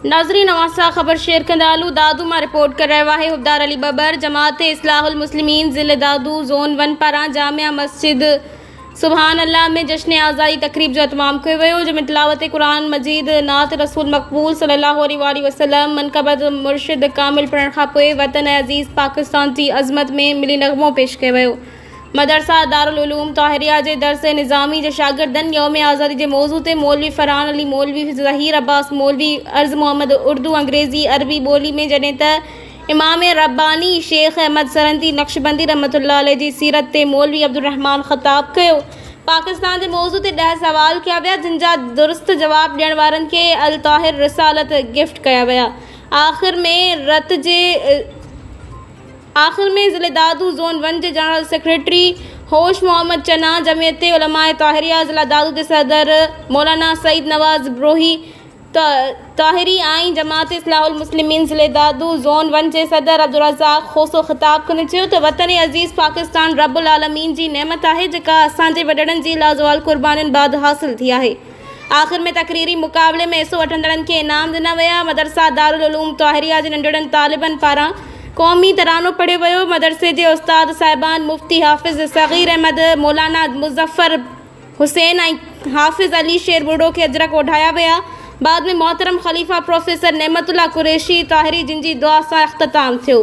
नाज़रीन नवासा ख़बर शेयर कंदालू दादू मां रिपोर्ट कर रहा है हुबदार अली बबर जमात इस्लाहुल मुस्लिमीन ज़िले दादू ज़ोन 1 पारां जामिया मस्जिद सुबहान अल्लाह में जश्न आज़ादी तकरीब जो तमाम कियो वियो, जंहिंमें तिलावत कुरान मजीद नात रसूल मक़बूल सल्लल्लाहु अलैहि वसल्लम मनक़बत मुर्शिद कामिल पढ़ण खां पोइ वतन अज़ीज़ पाकिस्तान जी अज़मत में मिली नग़मो पेश कयो वियो। मदरसा दारुल उलूम ताहिरिया के दरस निज़ामी के शागिर्दनि यौम आज़ादी के मौजू ते मौलवी फरहान अली मौलवी ज़हीर अब्बास मौलवी अर्ज़ मोहम्मद उर्दू अंग्रेज़ी अरबी बोली में, जॾहिं त इमाम रब्बानी शेख अहमद सरंदी नक्शबंदी रहमतुल्लाह अलैह जी सीरत ते मौलवी अब्दुल रहमान ख़िताब कयो। पाकिस्तान के मौजू ते 10 सवाल किया विया, जिनका दुरुस्त जवाब ॾियण वारनि खे अल ताहिर रिसालत गिफ्ट कया विया। आखिर में ज़िले दादू ज़ोन 1 के जनरल सेक्रेटरी होश मोहम्मद चना, जमीयत उलमाए ताहिरिया ज़िला दादू के सदर मौलाना सईद नवाज ब्रोही ताहिरी आई जमात इस्लाहुल मुस्लिमीन ज़िले दादू ज़ोन 1 के सदर अब्दुल रज़ाक खोसो ख़िताब कंदे चयो त वतन अज़ीज़ पाकिस्तान रब्बुल आलमीन जी नेमत है, जेका असांजे वॾड़नि जी लाज़वाल कुर्बानियुनि बाद हासिल थी है। आखिर में तकरीरी मुक़ाबले में हिस्सो वठंदड़नि खे इनाम ॾिना विया। मदरसा दारुल उलूम ताहिरिया जे नंढड़नि तालिबनि पारां क़ौमी तरानो पढ़ियो वियो। मदरसे के उस्ताद साहिबान मुफ्ती हाफ़िज़ सग़ीर अहमद, मौलाना मुज़फ़र हुसैन और हाफ़िज़ अली शेर बुढ़ो के अजरक ओढ़ाया विया। बाद में मोहतरम ख़लीफ़ा प्रोफेसर नेमतुल्लाह कुरैशी ताहिरी, जिनकी दुआ से इख्तिताम थियो।